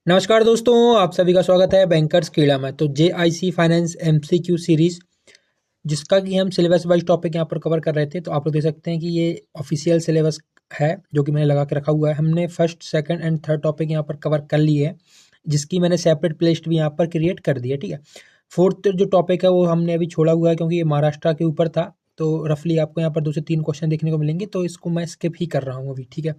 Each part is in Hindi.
नमस्कार दोस्तों, आप सभी का स्वागत है बैंकर्स कीड़ा में। तो JIC फाइनेंस MCQ सीरीज जिसका कि हम सिलेबस वाइज टॉपिक यहाँ पर कवर कर रहे थे। तो आप लोग देख सकते हैं कि ये ऑफिशियल सिलेबस है जो कि मैंने लगा के रखा हुआ है। हमने first second and third topic यहाँ पर कवर कर लिए है, जिसकी मैंने सेपरेट प्लेलिस्ट भी यहाँ पर क्रिएट कर दी है। ठीक है, फोर्थ जो टॉपिक है वो हमने अभी छोड़ा हुआ है क्योंकि ये महाराष्ट्र के ऊपर था। तो रफली आपको यहाँ पर 2 से 3 क्वेश्चन देखने को मिलेंगे, तो इसको मैं स्किप ही कर रहा हूँ अभी। ठीक है,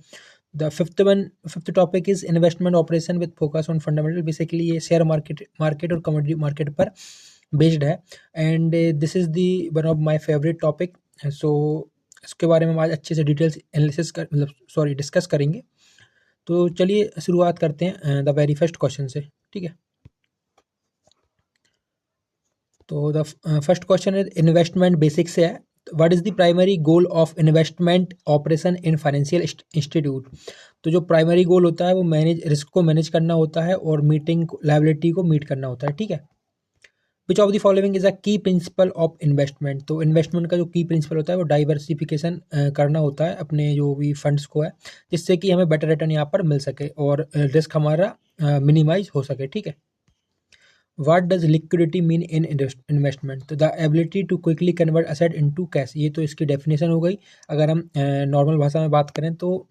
the fifth topic is investment operation with focus on fundamental. Basically ये शेयर मार्केट और कमोडिटी मार्केट पर बेस्ड है, and this is the one of my favourite topic. So इसके बारे में हम आज अच्छे से डिटेल्स एनालिसिस कर मतलब सॉरी डिस्कस करेंगे। तो चलिए शुरुआत करते हैं द वेरी फर्स्ट क्वेश्चन से। ठीक है, तो the first question is investment basic से है। What is the primary goal of investment operation in financial institute. तो जो प्राइमरी गोल होता है वो रिस्क को मैनेज करना होता है और मीटिंग लायबिलिटी को मीट करना होता है। ठीक है, which of the following is a की प्रिंसिपल ऑफ इन्वेस्टमेंट। तो इन्वेस्टमेंट का जो की प्रिंसिपल होता है वो डाइवर्सिफिकेशन करना होता है अपने जो भी फंड्स को है, जिससे कि हमें बेटर रिटर्न यहाँ पर मिल सके और रिस्क हमारा मिनिमाइज हो सके। ठीक है, what does liquidity mean in investment. तो the ability to quickly convert asset into cash, ये तो इसकी डेफिनेशन हो गई। अगर हम नॉर्मल भाषा में बात करें तो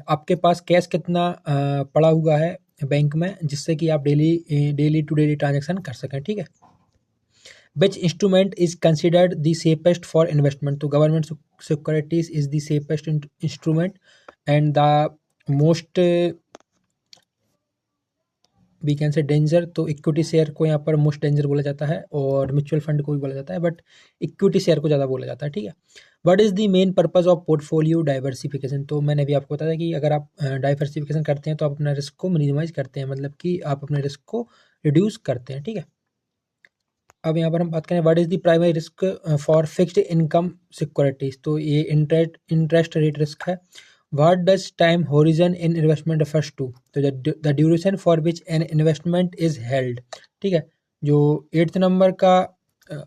आपके पास कैश कितना पड़ा हुआ है बैंक में, जिससे कि आप डेली टू डेली ट्रांजेक्शन कर सकें। ठीक है, which instrument is considered the safest for investment. तो government securities is the safest instrument, and the most we can say danger. तो इक्विटी शेयर को यहाँ पर मोस्ट डेंजर बोला जाता है और म्यूचुअल फंड को भी बोला जाता है, बट इक्विटी शेयर को ज़्यादा बोला जाता है। ठीक है, what is the main purpose of portfolio diversification. तो मैंने भी आपको बताया कि अगर आप डाइवर्सिफिकेशन करते हैं तो आप अपना रिस्क को मिनिमाइज करते हैं, मतलब कि आप अपने रिस्क को रिड्यूस करते हैं। ठीक है, अब यहाँ पर हम बात करें what is the primary risk for fixed income securities. तो ये इंटरेस्ट रेट रिस्क है। What does time horizon in investment refers to. तो the duration for which an investment is held. ठीक है, जो 8th नंबर का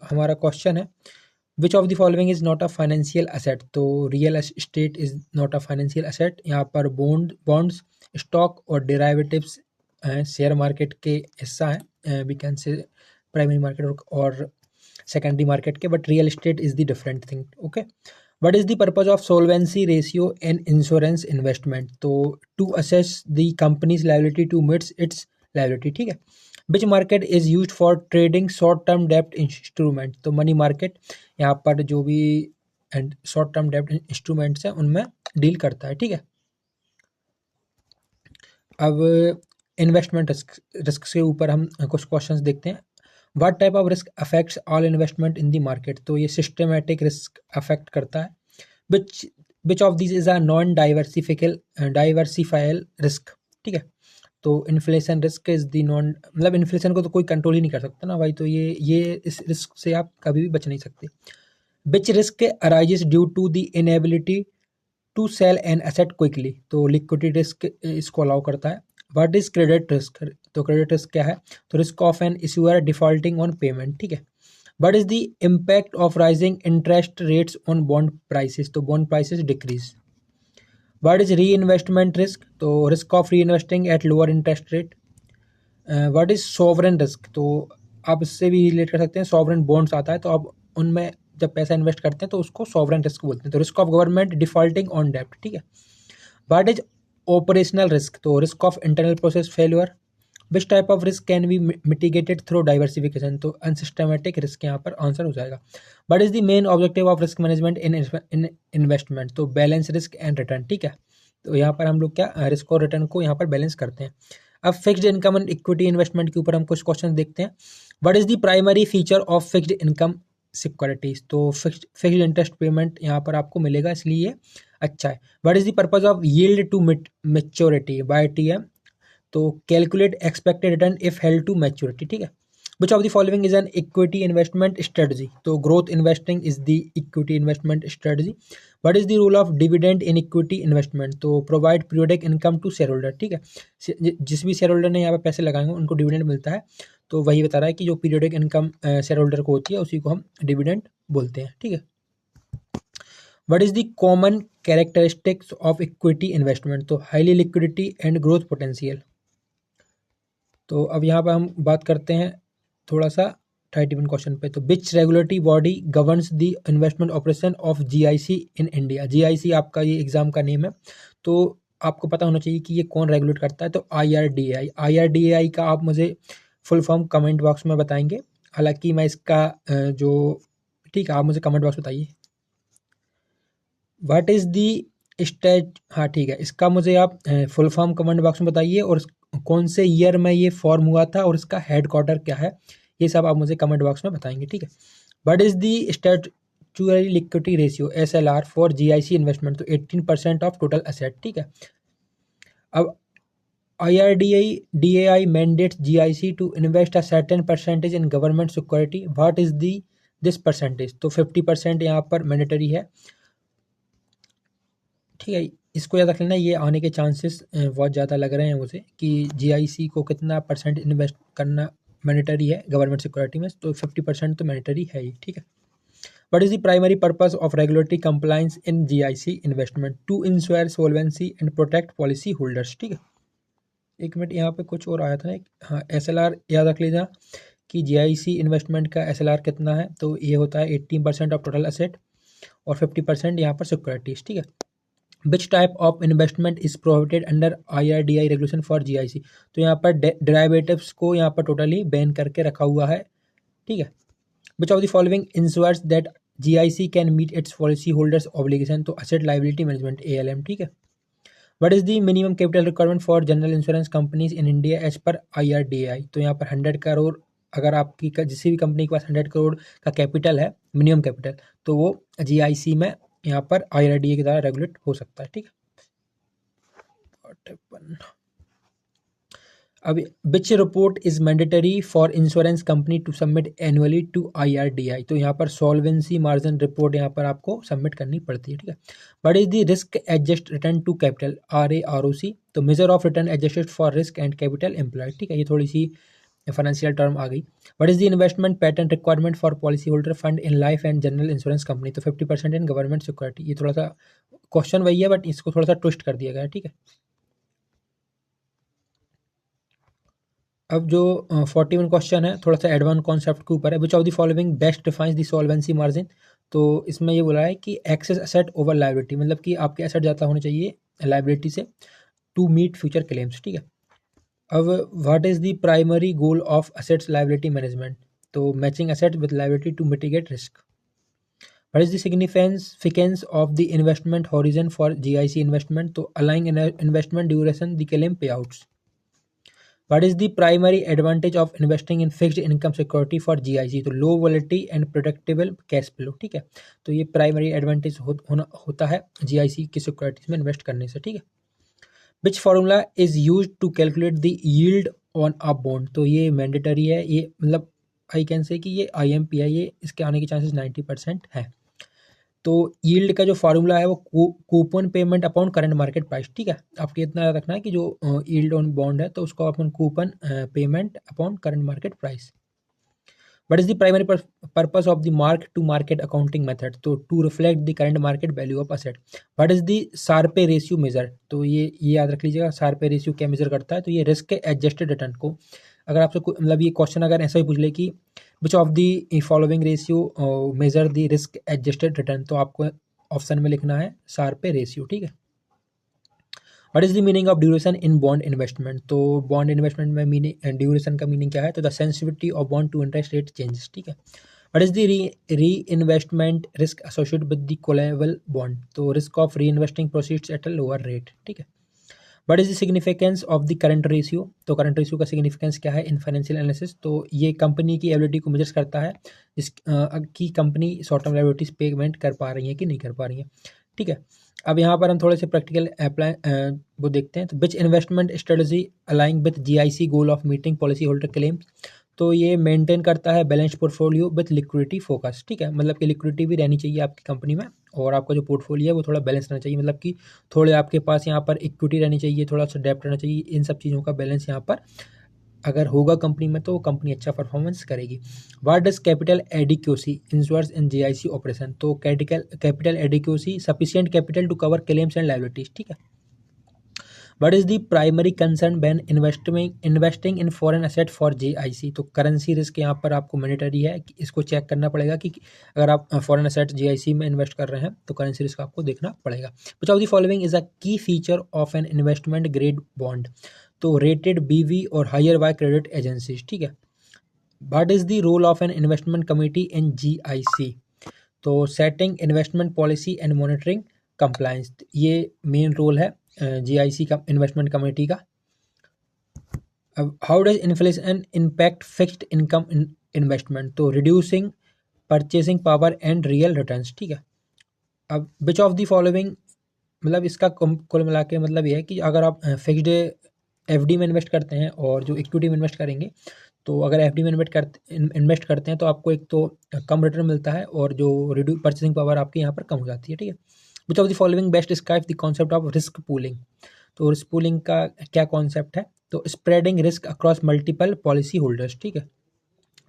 हमारा क्वेश्चन है, which of the following is not a financial asset. तो real estate is not a financial asset. यहाँ पर बॉन्ड्स, स्टॉक और डेराइवेटिव्स शेयर मार्केट के हिस्सा है, we can say primary market और सेकेंडरी मार्केट के, but real estate is the different thing. Okay, what is the purpose of solvency ratio in insurance investment. तो to assess the company's liability to meets its liability. ठीक है, which market is used for trading short term डेप्ट इंस्ट्रूमेंट। तो मनी मार्केट यहाँ पर जो भी एंड शॉर्ट टर्म डेप्ट इंस्ट्रूमेंट्स हैं उनमें डील करता है। ठीक है, अब इन्वेस्टमेंट रिस्क से ऊपर हम कुछ क्वेश्चंस देखते हैं। What type of risk affects all investment in the market. तो ये सिस्टमेटिक रिस्क अफेक्ट करता है। Which which of this is a non diversifiable risk. ठीक है, तो inflation risk is the non, मतलब इन्फ्लेशन को तो कोई कंट्रोल ही नहीं कर सकता ना भाई, तो ये इस रिस्क से आप कभी भी बच नहीं सकते। Which risk arises due to the inability to sell an asset quickly. तो लिक्विडिटी रिस्क इसको अलाउ करता है। What is credit risk. तो क्रेडिट रिस्क क्या है, तो risk of an issuer defaulting on payment. ठीक है, what is the impact of rising interest rates on bond prices. तो bond prices decrease. What is re investment risk. तो risk of re investing at lower interest rate. What is sovereign risk. तो आप इससे भी रिलेट कर सकते हैं, सॉवरेन बॉन्ड्स आता है तो आप उनमें जब पैसा इन्वेस्ट करते हैं तो उसको सॉवरेन रिस्क बोलते हैं। तो risk of government defaulting on डेब्ट। ठीक है, व्हाट इज ऑपरेशनल रिस्क। तो risk of internal process failure. Which type of risk can be mitigated through diversification. तो अनसिस्टमेटिक रिस्क यहाँ पर आंसर हो जाएगा। What is the main objective of risk management in investment. तो बैलेंस रिस्क एंड रिटर्न। ठीक है, तो यहाँ पर हम लोग क्या रिस्क और रिटर्न को यहाँ पर बैलेंस करते हैं। अब fixed income and equity investment के ऊपर हम कुछ क्वेश्चन देखते हैं। What is the primary feature of fixed income securities. तो फिक्स्ड इंटरेस्ट पेमेंट यहाँ पर आपको मिलेगा, इसलिए अच्छा है। What is the purpose of yield to maturity by TM। तो calculate expected return if held to maturity. ठीक है, which of the following is an equity investment strategy. तो growth investing is the equity investment strategy. What is the rule of dividend in equity investment. तो provide periodic income to share holder. ठीक है, जिस भी शेयर होल्डर ने यहाँ पे पैसे लगाएंगे उनको डिविडेंड मिलता है। तो वही बता रहा है कि जो पीरियोडिक इनकम शेयर होल्डर को होती है उसी को हम डिविडेंड बोलते हैं। ठीक है, what is the common characteristics of equity investment. तो highly liquidity and growth potential. तो अब यहाँ पर हम बात करते हैं थोड़ा सा 31 क्वेश्चन पे। तो which regulatory body governs the investment operation of GIC in India. GIC आपका ये एग्जाम का नेम है, तो आपको पता होना चाहिए कि ये कौन रेगुलेट करता है। तो आईआरडीएआई। आईआरडीएआई का आप मुझे फुल फॉर्म कमेंट बॉक्स में बताएंगे, हालांकि मैं इसका जो ठीक है आप मुझे कमेंट बॉक्स बताइए व्हाट इज़ दी स्टेट। हाँ ठीक है, इसका मुझे आप फुल फॉर्म कमेंट बॉक्स में बताइए और कौन से ईयर में ये फॉर्म हुआ था और इसका हेड क्वार्टर क्या है, ये सब आप मुझे कमेंट बॉक्स में बताएंगे। ठीक है, what is the statutory liquidity ratio SLR for GIC investment. तो 18% ऑफ टोटल एसेट। ठीक है, अब IRDAI mandates GIC to invest a certain percentage in government security. What is this percentage? तो 50% यहाँ पर मैंडेटरी है। ठीक है, इसको याद रख लेना, ये आने के चांसेस बहुत ज़्यादा लग रहे हैं मुझे कि GIC को कितना परसेंट इन्वेस्ट करना मैंडेटरी है गवर्नमेंट सिक्योरिटी में। तो 50% तो मैंडेटरी है ही। ठीक है, What is the primary purpose of regulatory compliance in GIC investment? To ensure solvency and protect policy holders. ठीक है, एक मिनट यहाँ पे कुछ और आया था ना, हाँ SLR याद रख लीजिए कि GIC इन्वेस्टमेंट का SLR कितना है। तो ये होता है 18% ऑफ टोटल एसेट और 50% यहाँ पर सिक्योरिटीज। ठीक है, which type of investment is prohibited under IRDAI regulation for GIC। तो यहाँ पर डेरिवेटिव्स को यहाँ पर टोटली बैन करके रखा हुआ है। ठीक है, which of the following ensures that GIC can meet its policy holders obligation. तो असेट लाइबिलिटी मैनेजमेंट ALM। ठीक है, what is the minimum capital requirement for general insurance companies in India as per IRDAI। तो यहाँ पर 100 करोड़, अगर आपकी किसी भी कंपनी के पास 100 करोड़ का कैपिटल है मिनिमम कैपिटल, तो वो GIC में यहाँ पर IRDAI के द्वारा रेगुलेट हो सकता है। ठीक है, अब which report is mandatory for insurance company to submit annually to IRDAI। तो यहाँ पर सॉल्वेंसी मार्जिन रिपोर्ट यहाँ पर आपको सबमिट करनी पड़ती है। ठीक है, what is the risk adjust return to capital RAROC। तो measure of return adjusted for risk and capital employed. ठीक है, ये थोड़ी सी फाइनेंशियल टर्म आ गई। What is the investment pattern requirement for policy holder fund in life and general insurance company. तो 50% इन गवर्नमेंट सिक्योरिटी। ये थोड़ा सा क्वेश्चन वही है बट इसको थोड़ा सा ट्विस्ट कर दिया गया है। ठीक है, अब जो 41 क्वेश्चन है थोड़ा सा एडवांस कॉन्सेप्ट के ऊपर है। Which of the following best defines the solvency margin. तो इसमें ये बोला है कि एक्सेस एसेट ओवर लायबिलिटी, मतलब कि आपके एसेट ज़्यादा होने चाहिए लायबिलिटी से टू मीट फ्यूचर क्लेम्स। ठीक है, अब what is the primary goal of assets liability management. तो matching asset with liability to mitigate risk. What is the significance of the investment horizon for GIC investment. तो aligning investment duration the claim payouts. What is the primary advantage of investing in fixed income security for GIC। तो लो वॉलेटिलिटी एंड प्रोटेक्टेबल कैश फ्लो। ठीक है, तो ये प्राइमरी एडवांटेज होता है GIC की सिक्योरिटीज में इन्वेस्ट करने से। ठीक है, which formula is use to calculate the yield on a bond. तो ये मैंडेटरी है, ये मतलब आई कैन से कि ये IMP है, ये इसके आने के चांसेस 90% है। तो यील्ड का जो फार्मूला है वो coupon payment upon current market price. ठीक है, आपको इतना याद रखना है कि जो यील्ड ऑन बॉन्ड है तो उसको अपन coupon payment upon current market price. What is the primary purpose of the mark to market accounting method. तो to reflect the current market value of asset. What is the sharpe ratio measure. तो ये याद रख लीजिएगा, शार्पे रेशियो क्या मेजर करता है। तो ये रिस्क एडजस्टेड रिटर्न को, अगर आपसे मतलब ये क्वेश्चन अगर ऐसा ही पूछ ले कि विच of the following ratio measure the risk adjusted return, तो आपको ऑप्शन में लिखना है शार्पे रेशियो। ठीक है, what is the meaning of duration in bond investment. तो बॉन्ड इन्वेस्टमेंट में मीनिंग ड्यूरेशन का मीनिंग क्या है। तो the sensitivity of bond to interest rate changes. ठीक है, what is the re investment risk associated with the callable bond. तो risk of re investing proceeds at a lower rate. ठीक है, what is the significance of the current ratio. तो करंट रेशियो का सिग्निफिकेंस क्या है इन फाइनेंशियल एनालिसिस। तो ये कंपनी की एबिलिटी को मेजर करता है कि company short term liabilities payment कर पा रही है कि नहीं कर पा रही है। ठीक है, अब यहाँ पर हम थोड़े से प्रैक्टिकल अप्लाई वो देखते हैं। तो which investment strategy aligning with GIC goal of meeting policy holder claims. तो ये मेंटेन करता है balance portfolio with liquidity focus. ठीक है, मतलब कि लिक्विडिटी भी रहनी चाहिए आपकी कंपनी में और आपका जो पोर्टफोलियो है वो थोड़ा बैलेंस रहना चाहिए, मतलब कि थोड़े आपके पास यहाँ पर इक्विटी रहनी चाहिए, थोड़ा सा डेप्ट रहना चाहिए। इन सब चीज़ों का बैलेंस यहाँ पर अगर होगा कंपनी में तो कंपनी अच्छा परफॉर्मेंस करेगी। What does capital adequacy insures in GIC operation. तो capital adequacy sufficient capital to cover claims and liabilities. ठीक है, what is the primary concern when investing in foreign asset for GIC. तो करेंसी रिस्क यहाँ पर आपको मैंडेटरी है कि इसको चेक करना पड़ेगा कि अगर आप फॉरेन एसेट जीआईसी में इन्वेस्ट कर रहे हैं तो करेंसी रिस्क आपको देखना पड़ेगा। Which of the following is a key feature of an investment grade bond. तो रेटेड बीवी और हायर बाय क्रेडिट एजेंसीज, ठीक है। What is the role of an investment committee in GIC. तो setting investment policy and monitoring compliance, ये मेन रोल है जीआईसी का, इन्वेस्टमेंट कमेटी का। अब how does inflation impact fixed income investment. तो reducing purchasing power and real returns, ठीक है। अब विच ऑफ द फॉलोइंग, मतलब इसका कुल मिला के मतलब ये है कि अगर आप फिक्स्ड एफडी में इन्वेस्ट करते हैं और जो इक्विटी में इन्वेस्ट करेंगे, तो अगर एफडी में इन्वेस्ट करते हैं तो आपको एक तो कम रिटर्न मिलता है और जो परचेसिंग पावर आपकी यहाँ पर कम हो जाती है, ठीक है। Which of the following best describe the concept of risk pooling. तो रिस्क पूलिंग का क्या कॉन्सेप्ट है। तो spreading risk across multiple policy holders, ठीक है।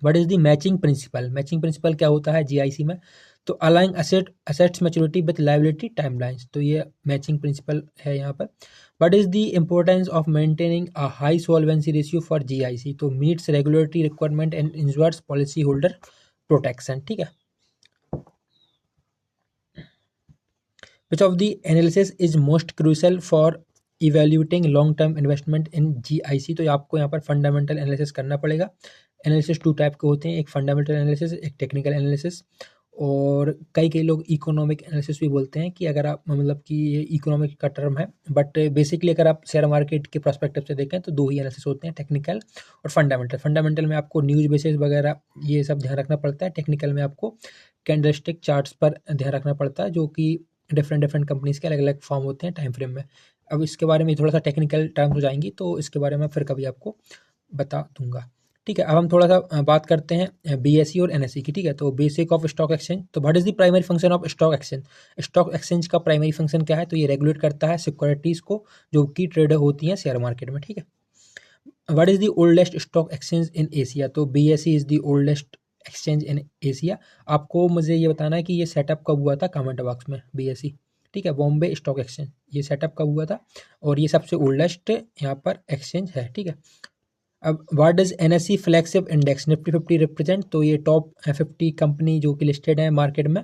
What is the matching principle. Matching principle क्या होता है जीआईसी में। तो aligning assets maturity with liability timelines, तो ये मैचिंग प्रिंसिपल है यहाँ पर। What is the importance of maintaining a high solvency ratio for GIC. तो meets regulatory requirement and ensures policy holder protection, ठीक है। Which of the analysis is most crucial for evaluating long term investment in GIC। तो आपको यहाँ पर फंडामेंटल एनालिसिस करना पड़ेगा। एनालिसिस टू टाइप के होते हैं, एक फंडामेंटल एनालिसिस, एक टेक्निकल एनालिसिस। और कई लोग इकोनॉमिक एनालिसिस भी बोलते हैं कि अगर आप, मतलब कि ये इकोनॉमिक का टर्म है, बट बेसिकली अगर आप शेयर मार्केट के पर्सपेक्टिव से देखें तो दो ही एनालिसिस होते हैं, टेक्निकल और फंडामेंटल। फंडामेंटल में आपको न्यूज बेसिस वगैरह ये सब ध्यान रखना पड़ता है। टेक्निकल में आपको कैंडलस्टिक चार्ट्स पर ध्यान रखना पड़ता है, जो कि डिफरेंट कंपनीज के अलग अलग फॉर्म होते हैं टाइम फ्रेम में। अब इसके बारे में थोड़ा सा टेक्निकल टर्म्स हो जाएंगी, तो इसके बारे में फिर कभी आपको बता दूंगा, ठीक है। अब हम थोड़ा सा बात करते हैं बीएसई और एनएसई की, ठीक है। तो बेसिक ऑफ स्टॉक एक्सचेंज। तो what is the primary function of stock exchange. Stock exchange का प्राइमरी फंक्शन क्या है। तो ये रेगुलेट करता है सिक्योरिटीज को जो कि ट्रेड होती हैं शेयर मार्केट में, ठीक है। What is the oldest stock exchange in Asia. तो BSE is the oldest exchange in Asia. आपको मुझे ये बताना है कि ये सेटअप कब हुआ था, कमेंट बॉक्स में। बीएसई, ठीक है, बॉम्बे स्टॉक एक्सचेंज, ये सेटअप कब हुआ था और ये सबसे ओल्डेस्ट यहाँ पर एक्सचेंज है, ठीक है। अब what does NSE flagship index Nifty 50 represent. तो ये टॉप 50 कंपनी जो कि लिस्टेड है मार्केट में,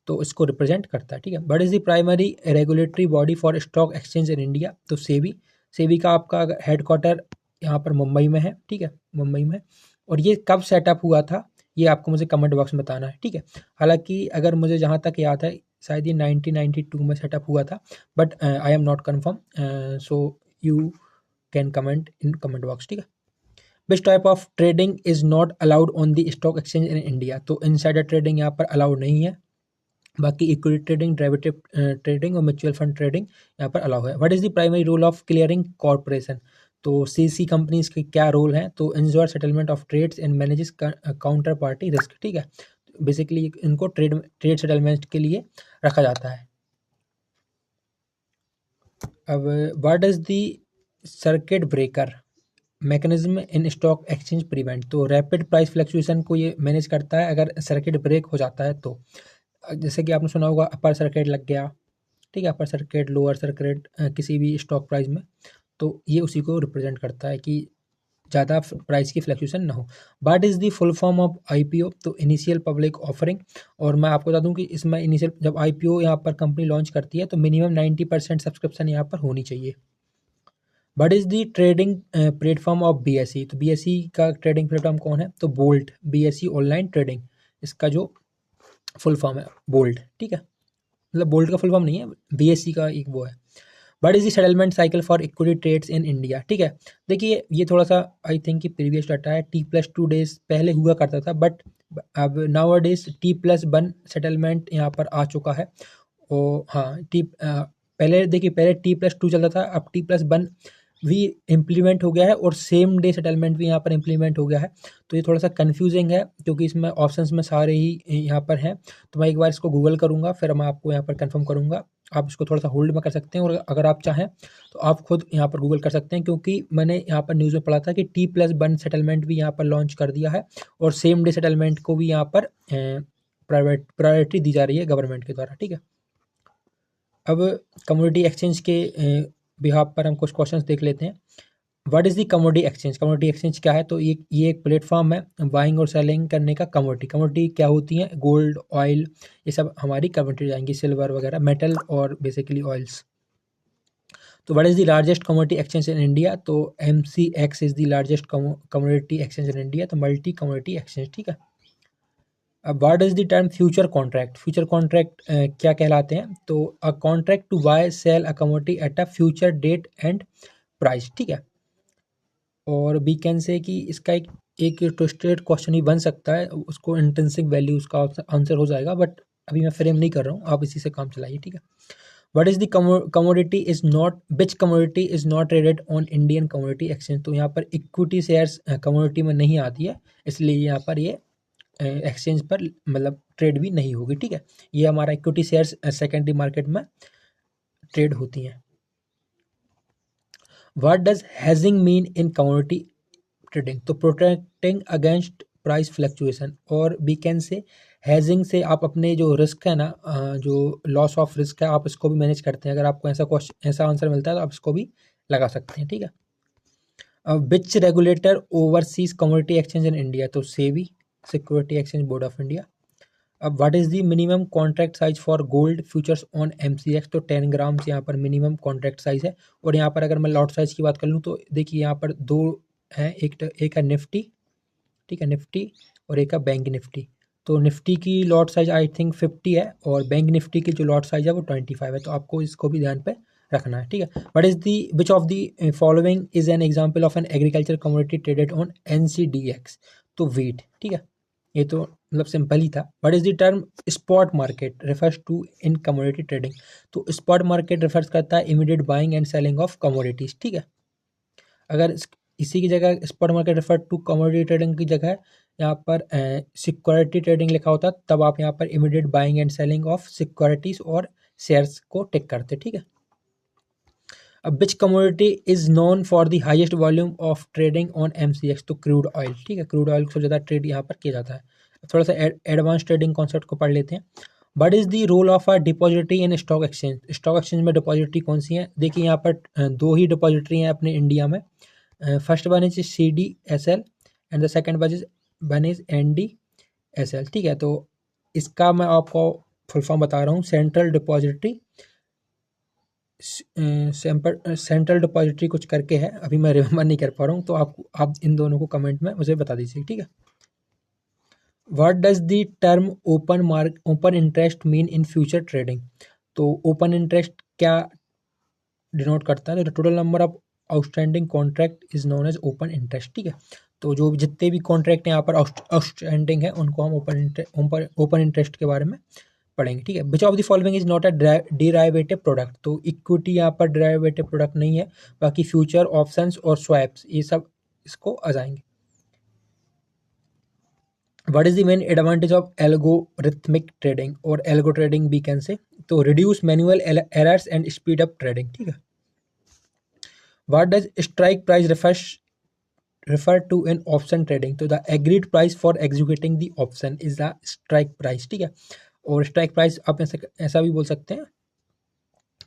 तो इसको रिप्रेजेंट करता है, ठीक है। What is the primary regulatory body for stock exchange in India. तो सेबी। सेबी का आपका हेडक्वार्टर यहाँ पर मुंबई में है, ठीक है, मुंबई में। और ये कब सेटअप हुआ था ये आपको मुझे कमेंट बॉक्स में बताना है, ठीक है। हालांकि अगर मुझे जहाँ तक याद है शायद ये 1992 में सेटअप हुआ था, but I am not confirm, so you can comment in comment box, ठीक है। Which type of trading is not allowed on the stock exchange in India. तो इनसाइडर ट्रेडिंग यहाँ पर अलाउड नहीं है, बाकी इक्विटी ट्रेडिंग, डेरिवेटिव ट्रेडिंग और म्यूचुअल फंड ट्रेडिंग यहाँ पर अलाउ है। What is the primary role of clearing corporation. तो सीसी कंपनीज के क्या रोल हैं। तो ensure settlement of trades and manages counter party risk, ठीक है। बेसिकली इनको ट्रेड सेटलमेंट के लिए रखा जाता है। अब what is the circuit breaker mechanism in stock exchange prevent. तो रैपिड प्राइस फ्लक्चुएशन को ये मैनेज करता है अगर सर्किट ब्रेक हो जाता है तो। जैसे कि आपने सुना होगा अपर सर्किट लग गया, ठीक है, अपर सर्किट, लोअर सर्किट किसी भी स्टॉक प्राइस में, तो ये उसी को रिप्रेजेंट करता है कि ज़्यादा प्राइस की फ्लक्चुएशन ना हो। What is the full form of IPO. तो इनिशियल पब्लिक ऑफरिंग। और मैं आपको बता दूं कि इसमें इनिशियल जब आईपीओ यहाँ पर कंपनी लॉन्च करती है तो मिनिमम 90% सब्सक्रिप्शन यहाँ पर होनी चाहिए। What is the trading platform of BSE. तो बीएसई का ट्रेडिंग प्लेटफॉर्म कौन है। तो बोल्ट, बीएसई ऑनलाइन ट्रेडिंग, इसका जो फुल फॉर्म है बोल्ट, ठीक है। मतलब बोल्ट का फुल फॉर्म नहीं है, बीएसई का एक वो है। What is the settlement cycle for equity trades in India, ठीक है। देखिए ये थोड़ा सा आई थिंक कि प्रीवियस डाटा है, T+2 डेज पहले हुआ करता था, बट अब नाउ डेज T+1 सेटलमेंट यहाँ पर आ चुका है। और हाँ, पहले देखिए, पहले T+2 चलता था, अब T+1 भी इम्प्लीमेंट हो गया है और सेम डे सेटलमेंट भी यहाँ पर इम्प्लीमेंट हो गया है। तो ये थोड़ा सा कन्फ्यूजिंग है क्योंकि इसमें ऑप्शंस में सारे ही यहाँ पर हैं। तो मैं एक बार इसको गूगल करूँगा, फिर मैं आपको यहाँ पर कंफर्म करूँगा। आप इसको थोड़ा सा होल्ड में कर सकते हैं और अगर आप चाहें तो आप खुद यहाँ पर गूगल कर सकते हैं, क्योंकि मैंने यहाँ पर न्यूज़ में पढ़ा था कि T+1 सेटलमेंट भी यहाँ पर लॉन्च कर दिया है और सेम डे सेटलमेंट को भी यहाँ पर प्रायोरिटी दी जा रही है गवर्नमेंट के द्वारा, ठीक है। अब कम्युनिटी एक्सचेंज के बिहाफ पर हम कुछ क्वेश्चंस देख लेते हैं। What is the commodity exchange? Commodity exchange क्या है? तो ये एक प्लेटफॉर्म है बाइंग और सेलिंग करने का। कमोडिटी कमोडिटी क्या होती हैं? गोल्ड, ऑयल, ये सब हमारी कमोडिटी जाएंगी, सिल्वर वगैरह, मेटल और बेसिकली ऑयल्स। तो what is the largest commodity exchange in India? तो MCX is the largest commodity exchange in India, तो मल्टी कमोडिटी एक्सचेंज, ठीक है। अब what is the term future contract? Future contract क्या कहलाते हैं? तो a contract to buy sell a commodity at a future date and price, ठीक है। और वी कैन से कि इसका एक ट्विस्टेड क्वेश्चन ही बन सकता है, उसको इंट्रिंसिक वैल्यू उसका आंसर हो जाएगा, बट अभी मैं फ्रेम नहीं कर रहा हूँ, आप इसी से काम चलाइए, ठीक है। What is the commodity is not, which commodity is not traded on Indian commodity exchange? तो यहाँ पर इक्विटी शेयर्स कमोडिटी में नहीं आती है, इसलिए यहाँ पर ये एक्सचेंज पर मतलब ट्रेड भी नहीं होगी, ठीक है। ये हमारा इक्विटी शेयर्स सेकेंडरी मार्केट में ट्रेड होती हैं। What does hedging mean in commodity trading? तो प्रोटेक्टिंग अगेंस्ट प्राइस फ्लक्चुएशन, और वी कैन से हेजिंग से आप अपने जो रिस्क है ना, जो लॉस ऑफ रिस्क है, आप इसको भी मैनेज करते हैं। अगर आपको ऐसा क्वेश्चन, ऐसा आंसर मिलता है तो आप इसको भी लगा सकते हैं, ठीक है। Which regulator oversees commodity exchange in India? तो SEBI, security exchange board of India. अब what is the minimum contract size for gold futures on MCX? तो 10 ग्राम्स यहाँ पर मिनिमम कॉन्ट्रैक्ट साइज है। और यहाँ पर अगर मैं लॉट साइज की बात कर लूँ तो देखिए यहाँ पर दो हैं, एक है निफ्टी, ठीक है, निफ्टी, और एक है बैंक निफ्टी। तो निफ्टी की लॉट साइज आई थिंक 50 है, और बैंक निफ्टी की जो लॉट साइज है वो 25 है, तो आपको इसको भी ध्यान पे रखना है, ठीक है। What is the which of the following is an example of an agriculture commodity traded on NCDX? तो वीट, ठीक है, ये तो मतलब सिंपल ही था। What is the term spot market refers to in commodity trading? तो स्पॉट मार्केट रेफर्स करता है immediate buying and selling of commodities, ठीक है। अगर इसी की जगह spot market refer to commodity trading की जगह यहाँ पर सिक्योरिटी ट्रेडिंग लिखा होता, तब आप यहाँ पर immediate buying and selling of securities और शेयर्स को टिक करते, ठीक है। अब which commodity is known for the highest volume of trading on MCX? तो क्रूड ऑयल, ठीक है, क्रूड ऑयल को सबसे ज़्यादा ट्रेड यहाँ पर किया जाता है। थोड़ा सा एडवांस ट्रेडिंग कॉन्सेप्ट को पढ़ लेते हैं। What is the role of a depository in stock exchange? Stock exchange में डिपॉजिटरी कौन सी है? देखिए यहाँ पर दो ही डिपॉजिटरी हैं अपने इंडिया में। First one is CDSL and the second one is NDSL, ठीक है। तो इसका मैं आपको फुल फॉर्म बता रहा हूँ, सेंट्रल डिपॉजिटरी, सेंट्रल डिपॉजिटरी कुछ करके है, अभी मैं रिमेंबर नहीं कर पा रहा हूँ, तो आप इन दोनों को कमेंट में मुझे बता दीजिए, ठीक है। What does the term open interest mean in future trading? तो ओपन इंटरेस्ट क्या डिनोट करता है? तो total number of outstanding contract is known as open interest, ठीक है। तो जो जितने भी कॉन्ट्रैक्ट यहाँ पर आउटस्टैंडिंग है उनको हम ओपन इंटरेस्ट के बारे में पढ़ेंगे, ठीक है। Which of the following is not a derivative product? तो इक्विटी यहाँ पर डिराइवेटिव प्रोडक्ट नहीं है, बाकी फ्यूचर, ऑप्शंस और स्वैप्स ये सब इसको आ जाएंगे। What is the main advantage of algorithmic trading और algo trading we can say? तो reduce manual errors and speed up trading, ठीक है। What does strike price refer to in option trading? तो the agreed price for executing the option is the strike price, ठीक है। और स्ट्राइक प्राइस आप ऐसा भी बोल सकते हैं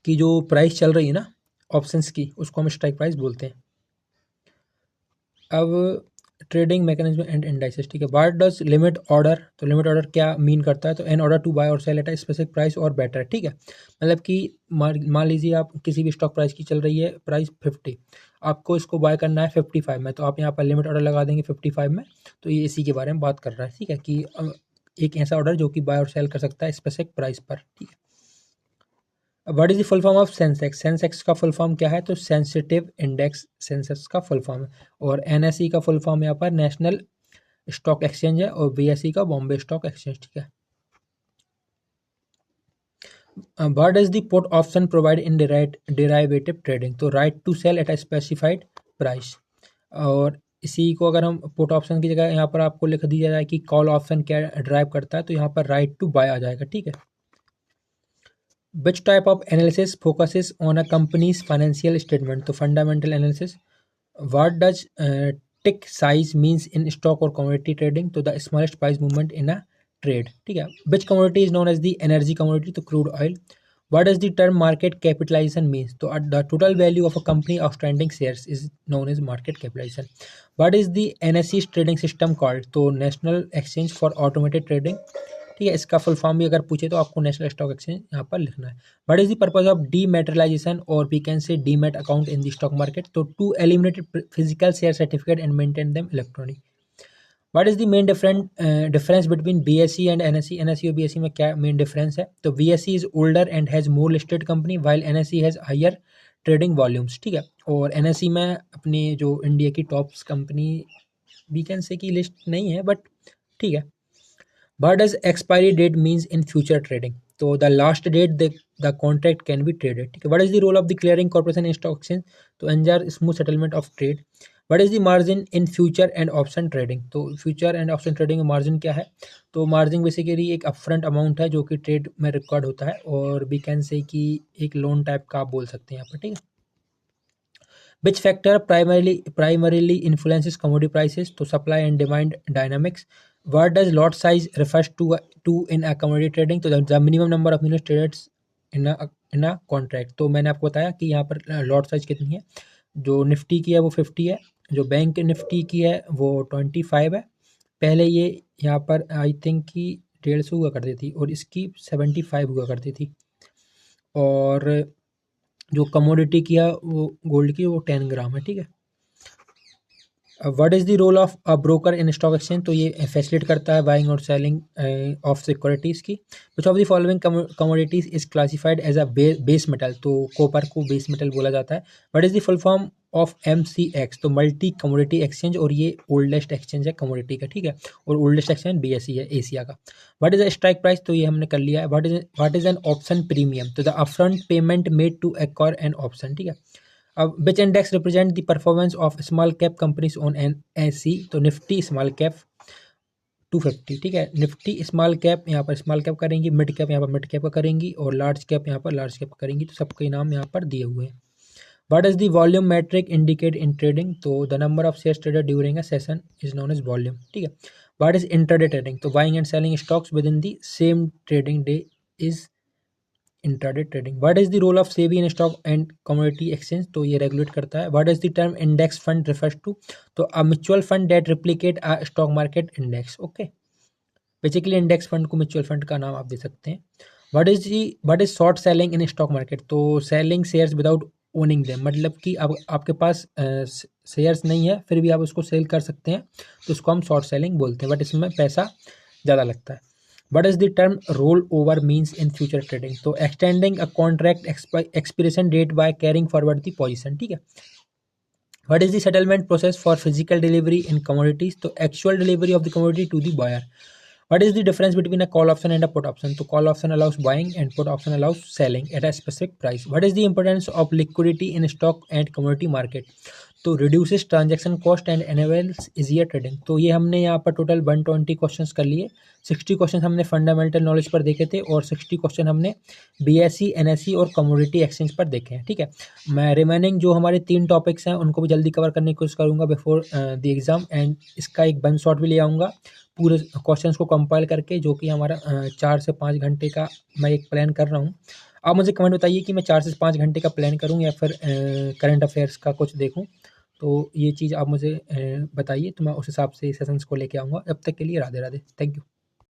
कि जो प्राइस चल रही है ना ऑप्शंस की, उसको हम स्ट्राइक प्राइस बोलते हैं। अब ट्रेडिंग मैकेनिज्म एंड इंडाइसेस, ठीक है। What does limit order? तो लिमिट ऑर्डर क्या मीन करता है? तो an order to buy or sell at a specific price or better, ठीक है। मतलब कि मान लीजिए आप किसी भी स्टॉक प्राइस की चल रही है प्राइस 50, आपको इसको बाय करना है 55 में, तो आप यहाँ पर लिमिट ऑर्डर लगा देंगे 55 में। तो ये इसी के बारे में बात कर रहा है, ठीक है, कि एक ऐसा ऑर्डर जो कि बाय और सेल कर सकता है स्पेसिफिक प्राइस पर, ठीक है। What is the full form of Sensex? Sensex का फुल फॉर्म क्या है? तो सेंसिटिव इंडेक्स सेंसेक्स का फुल फॉर्म है। और NSE का फुल फॉर्म यहाँ पर नेशनल स्टॉक एक्सचेंज है, और BSE का बॉम्बे स्टॉक एक्सचेंज, ठीक है। What is the put option provide in derivative trading? तो right to sell at a specified price. और इसी को अगर हम पुट ऑप्शन की जगह यहाँ पर आपको लिख दिया जाए कि कॉल ऑप्शन क्या ड्राइव करता है, तो यहाँ पर राइट टू बाय आ जाएगा, ठीक है। Which type of analysis focuses on a company's financial statement? तो fundamental analysis. What does tick size means in stock or commodity trading? तो the smallest price movement in a trade, ठीक है। Which commodity is known as the energy commodity? तो crude oil. What does the term market capitalization means? So the total value of a company outstanding shares is known as market capitalization. What is the NSE trading system called? तो national exchange for automated trading, ठीक है। इसका फुल फॉर्म भी अगर पूछे तो आपको नेशनल स्टॉक एक्सचेंज यहाँ पर लिखना है। What is the purpose of dematerialisation और we can say demat account in the stock market? तो to eliminate physical share certificate and maintain them electronic. What is the main difference between BSE and NSE? NSE और BSE में क्या मेन डिफरेंस है? तो BSE is older and has more listed company while NSE has higher trading volumes, ठीक है। और NSE में अपनी जो इंडिया की टॉप्स कंपनी वी कैन से की लिस्ट नहीं है, बट ठीक है। What does expiry date means in future trading? तो the last date the contract can be traded, ठीक है। What is the role of the clearing corporation in stock exchange? तो ensure smooth settlement of trade. What is the margin in future and option trading? तो future and option trading में margin क्या है? तो margin बेसिकली एक upfront amount है जो कि ट्रेड में रिकॉर्ड होता है, और we can say कि एक लोन टाइप का आप बोल सकते हैं यहाँ पर, ठीक है। Which factor primarily influences commodity prices? तो supply and demand dynamics. What does lot size refers to in a commodity trading? तो the minimum number of units traded in a contract. तो मैंने आपको बताया कि यहाँ पर लॉट साइज कितनी है। जो निफ्टी की है वो 50 है, जो बैंक निफ्टी की है वो 25 है। पहले ये यहाँ पर आई थिंक कि 150 हुआ करती थी और इसकी 75 हुआ करती थी। और जो कमोडिटी की है वो गोल्ड की वो 10 ग्राम है, ठीक है। What is the role of a broker in stock exchange? तो ये फैसिलिटेट करता है बाइंग और सेलिंग ऑफ सिक्योरिटीज़ की। Which of the following commodities is classified as a base metal? तो कॉपर को बेस मेटल बोला जाता है। What is the full form of MCX? तो मल्टी कमोडिटी एक्सचेंज, और ये ओल्डेस्ट एक्सचेंज है कमोडिटी का, ठीक है। और ओल्डेस्ट एक्सचेंज BSE है एशिया का। What is a strike price? तो ये हमने कर लिया है। What is an option premium? तो the upfront payment made to acquire an option, ठीक है। अब which index represent the performance of small cap companies on NSE? तो निफ्टी स्मॉल कैप 250, ठीक है। निफ्टी स्मॉल कैप यहाँ पर स्मॉल कैप करेंगी, मिड कैप यहाँ पर मिड कैप का करेंगी, और लार्ज कैप यहाँ पर लार्ज कैप करेंगी। तो सबके नाम यहाँ पर दिए हुए हैं। What is the volume metric indicate in trading? तो the number of shares traded during a session is known as volume, ठीक है। What is intraday trading? तो buying and selling stocks within the same trading day is intraday trading. What is the role of SEBI in stock and commodity exchange? तो ये रेगुलेट करता है। What is the term index fund refers to? तो अ mutual fund that replicate a stock market index, okay. Basically index fund को म्यूचुअल फंड का नाम आप दे सकते हैं। What is short selling in stock market? तो selling shares without owning them, मतलब कि अब आपके पास शेयर्स नहीं है फिर भी आप उसको सेल कर सकते हैं, तो उसको हम शॉर्ट सेलिंग बोलते हैं, बट इसमें पैसा ज़्यादा लगता है। What is the term roll over means in future trading? तो extending a contract expiration date by carrying forward the position, ठीक है। What is the settlement process for physical delivery in commodities? तो actual delivery of the commodity to the buyer. What is the difference between a call option and a put option? तो call option allows buying and put option allows selling at a specific price. What is the importance of liquidity in stock and commodity market? तो reduces transaction cost and enables easier trading। तो ये हमने यहाँ पर टोटल 120 क्वेश्चंस कर लिए। 60 क्वेश्चन हमने फंडामेंटल नॉलेज पर देखे थे, और 60 क्वेश्चन हमने BSE NSE और कमोडिटी एक्सचेंज पर देखे हैं, ठीक है। मैं रिमेनिंग जो हमारे 3 टॉपिक्स हैं उनको भी जल्दी कवर करने की कोशिश करूँगा बिफोर द एग्ज़ाम, एंड इसका एक वन शॉट भी ले आऊँगा पूरे क्वेश्चंस को कंपाइल करके, जो कि हमारा 4 से 5 घंटे का मैं एक प्लान कर रहा हूँ। आप मुझे कमेंट बताइए कि मैं 4 से 5 घंटे का प्लान करूँ या फिर करंट अफेयर्स का कुछ देखूँ। तो ये चीज़ आप मुझे बताइए, तो मैं उस हिसाब से सेशंस को लेके आऊँगा। अब तक के लिए राधे राधे, थैंक यू।